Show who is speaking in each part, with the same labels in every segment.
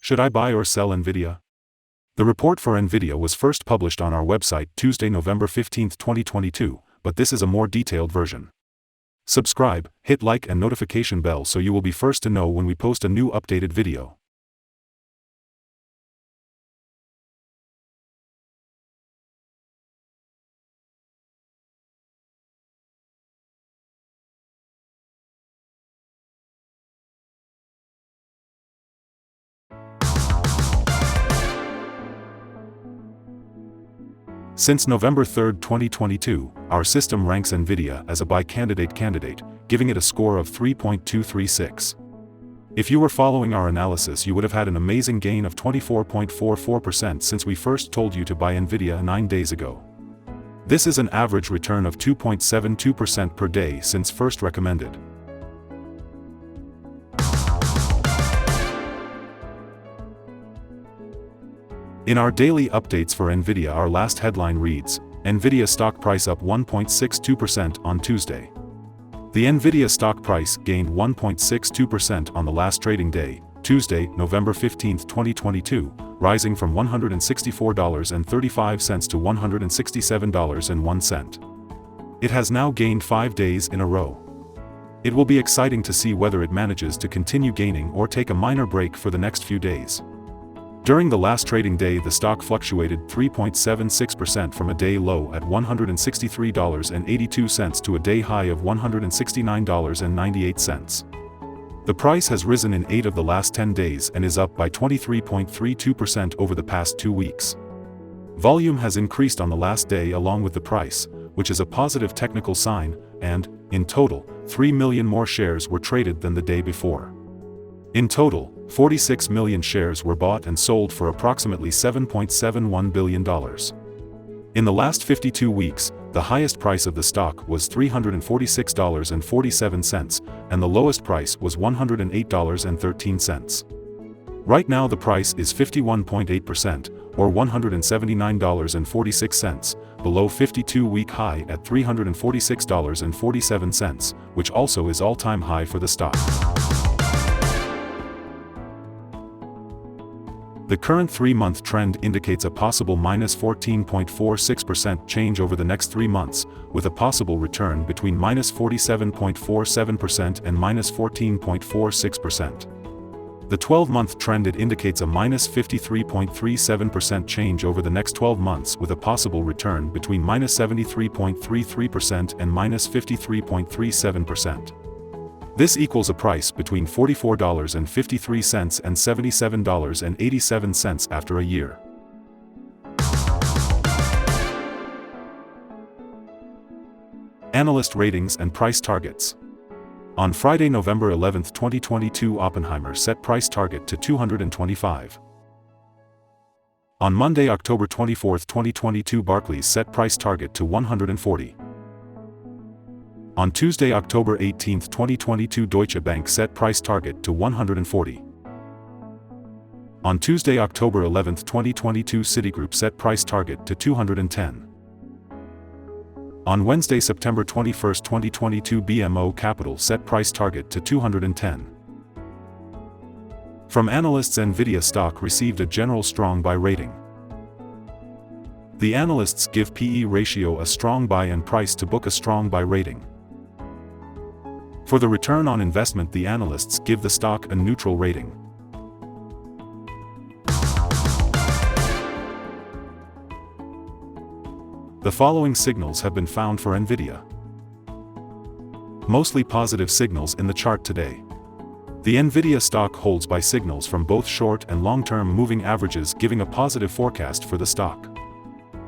Speaker 1: Should I buy or sell Nvidia? The report for Nvidia was first published on our website Tuesday, November 15, 2022, but this is a more detailed version. Subscribe, hit like and notification bell so you will be first to know when we post a new updated video. Since November 3, 2022, our system ranks Nvidia as a buy candidate, giving it a score of 3.236. If you were following our analysis, you would have had an amazing gain of 24.44% since we first told you to buy Nvidia 9 days ago. This is an average return of 2.72% per day since first recommended. In our daily updates for Nvidia, our last headline reads, Nvidia stock price up 1.62% on Tuesday. The Nvidia stock price gained 1.62% on the last trading day, Tuesday, November 15, 2022, rising from $164.35 to $167.01. It has now gained 5 days in a row. It will be exciting to see whether it manages to continue gaining or take a minor break for the next few days. During the last trading day, the stock fluctuated 3.76% from a day low at $163.82 to a day high of $169.98. The price has risen in 8 of the last 10 days and is up by 23.32% over the past 2 weeks. Volume has increased on the last day along with the price, which is a positive technical sign, and, in total, 3 million more shares were traded than the day before. In total, 46 million shares were bought and sold for approximately $7.71 billion. In the last 52 weeks, the highest price of the stock was $346.47, and the lowest price was $108.13. Right now the price is 51.8%, or $179.46, below 52-week high at $346.47, which also is all-time high for the stock. The current 3-month trend indicates a possible minus 14.46% change over the next 3 months, with a possible return between minus 47.47% and minus 14.46%. The 12-month trend indicates a minus 53.37% change over the next 12 months, with a possible return between minus 73.33% and minus 53.37%. This equals a price between $44.53 and $77.87 after a year. Analyst ratings and price targets. On Friday, November 11, 2022, Oppenheimer set price target to 225. On Monday, October 24, 2022, Barclays set price target to 140. On Tuesday, October 18, 2022, Deutsche Bank set price target to 140. On Tuesday, October 11, 2022, Citigroup set price target to 210. On Wednesday, September 21, 2022, BMO Capital set price target to 210. From analysts, Nvidia stock received a general strong buy rating. The analysts give PE ratio a strong buy and price to book a strong buy rating. For the return on investment, the analysts give the stock a neutral rating. The following signals have been found for Nvidia. Mostly positive signals in the chart today. The Nvidia stock holds buy signals from both short and long-term moving averages, giving a positive forecast for the stock.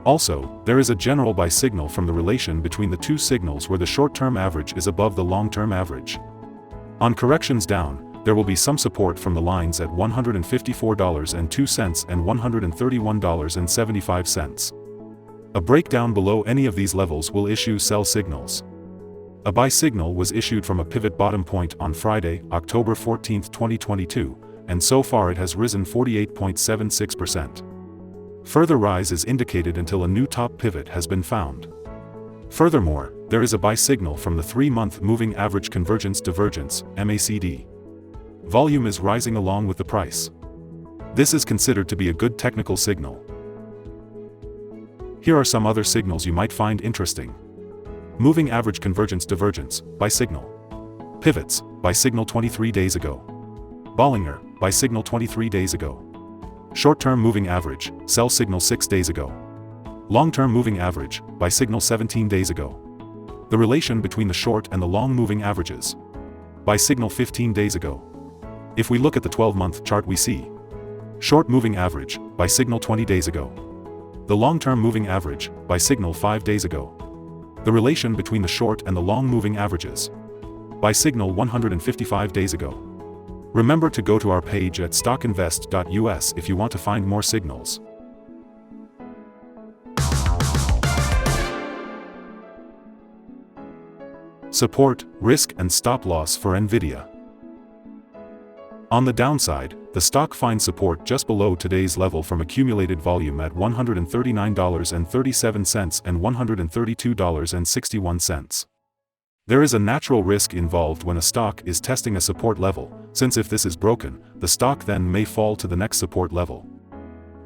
Speaker 1: Also, there is a general buy signal from the relation between the two signals where the short-term average is above the long-term average. On corrections down, there will be some support from the lines at $154.02 and $131.75. A breakdown below any of these levels will issue sell signals. A buy signal was issued from a pivot bottom point on Friday, October 14, 2022, and so far it has risen 48.76%. Further rise is indicated until a new top pivot has been found. Furthermore, there is a buy signal from the 3-month moving average convergence divergence, MACD. Volume is rising along with the price. This is considered to be a good technical signal. Here are some other signals you might find interesting. Moving average convergence divergence, buy signal. Pivots, buy signal 23 days ago. Bollinger, buy signal 23 days ago. Short-term moving average, sell signal 6 days ago. Long-term moving average, buy signal 17 days ago. The relation between the short and the long moving averages, buy signal 15 days ago. If we look at the 12-month chart, we see short moving average, buy signal 20 days ago. The long-term moving average, buy signal 5 days ago. The relation between the short and the long moving averages, buy signal 155 days ago. Remember to go to our page at StockInvest.us if you want to find more signals. Support, risk and stop loss for Nvidia. On the downside, the stock finds support just below today's level from accumulated volume at $139.37 and $132.61. There is a natural risk involved when a stock is testing a support level, since if this is broken, the stock then may fall to the next support level.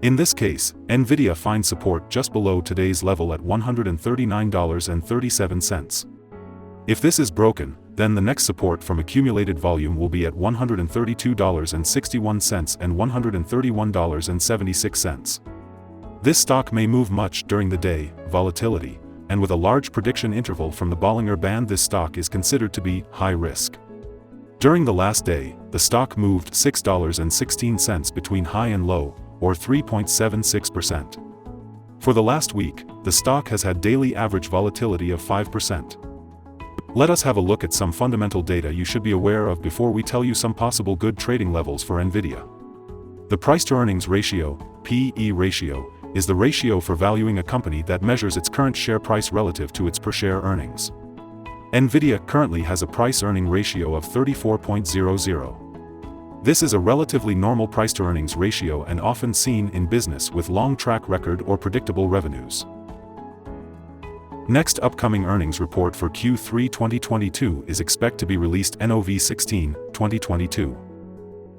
Speaker 1: In this case, Nvidia finds support just below today's level at $139.37. If this is broken, then the next support from accumulated volume will be at $132.61 and $131.76. This stock may move much during the day, volatility, and with a large prediction interval from the Bollinger Band, this stock is considered to be high risk. During the last day, the stock moved $6.16 between high and low, or 3.76%. For the last week, the stock has had daily average volatility of 5%. Let us have a look at some fundamental data you should be aware of before we tell you some possible good trading levels for Nvidia. The price-to-earnings ratio, P/E ratio, is the ratio for valuing a company that measures its current share price relative to its per-share earnings. Nvidia currently has a price-earning ratio of 34.00. This is a relatively normal price-to-earnings ratio and often seen in business with long track record or predictable revenues. Next upcoming earnings report for Q3 2022 is expected to be released NOV-16, 2022.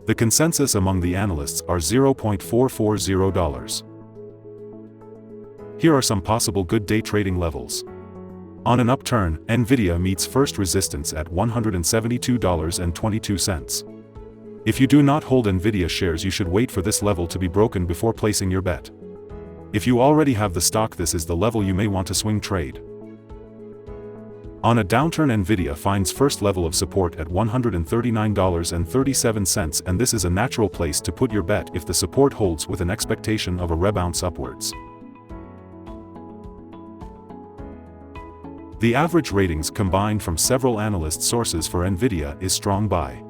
Speaker 1: The consensus among the analysts are $0.440. Here are some possible good day trading levels. On an upturn, Nvidia meets first resistance at $172.22. If you do not hold Nvidia shares, you should wait for this level to be broken before placing your bet. If you already have the stock, this is the level you may want to swing trade. On a downturn, Nvidia finds first level of support at $139.37, and this is a natural place to put your bet if the support holds with an expectation of a rebound upwards. The average ratings combined from several analyst sources for Nvidia is strong buy.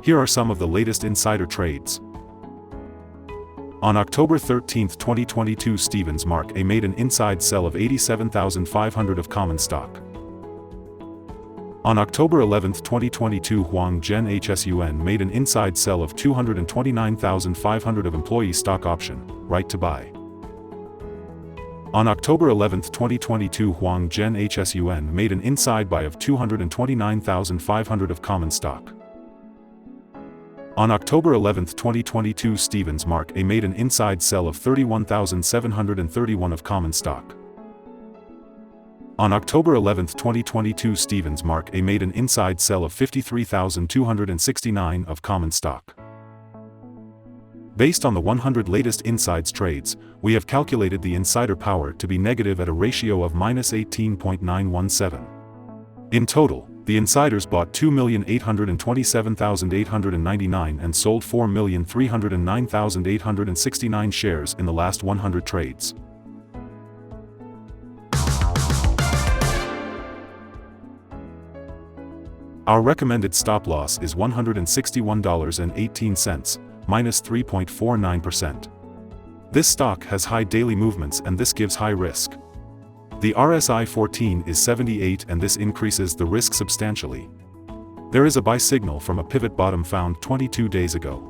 Speaker 1: Here are some of the latest insider trades. On October 13, 2022, Stevens Mark A made an inside sell of 87,500 of common stock. On October 11, 2022, Huang Zhen HSUN made an inside sell of 229,500 of employee stock option, right to buy. On October 11, 2022, Huang Zhen HSUN made an inside buy of 229,500 of common stock. On October 11, 2022, Stevens Mark A made an inside sell of 31,731 of common stock. On October 11, 2022, Stevens Mark A made an inside sell of 53,269 of common stock. Based on the 100 latest insides trades, we have calculated the insider power to be negative at a ratio of -18.917. In total, the insiders bought 2,827,899 and sold 4,309,869 shares in the last 100 trades. Our recommended stop loss is $161.18, minus 3.49%. This stock has high daily movements and this gives high risk. The RSI 14 is 78 and this increases the risk substantially. There is a buy signal from a pivot bottom found 22 days ago.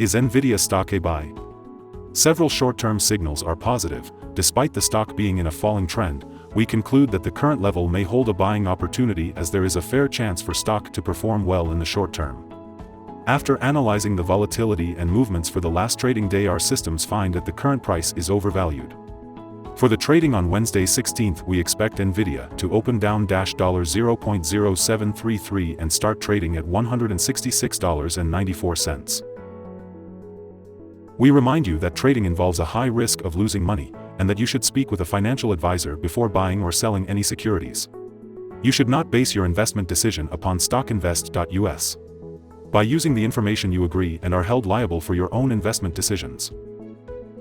Speaker 1: Is Nvidia stock a buy? Several short-term signals are positive. Despite the stock being in a falling trend, we conclude that the current level may hold a buying opportunity as there is a fair chance for stock to perform well in the short term. After analyzing the volatility and movements for the last trading day, our systems find that the current price is overvalued. For the trading on Wednesday 16th, we expect Nvidia to open down $0.0733 and start trading at $166.94. We remind you that trading involves a high risk of losing money, and that you should speak with a financial advisor before buying or selling any securities. You should not base your investment decision upon StockInvest.us. By using the information, you agree and are held liable for your own investment decisions.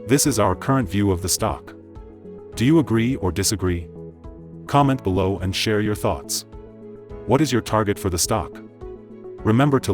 Speaker 1: This is our current view of the stock. Do you agree or disagree? Comment below and share your thoughts. What is your target for the stock? Remember to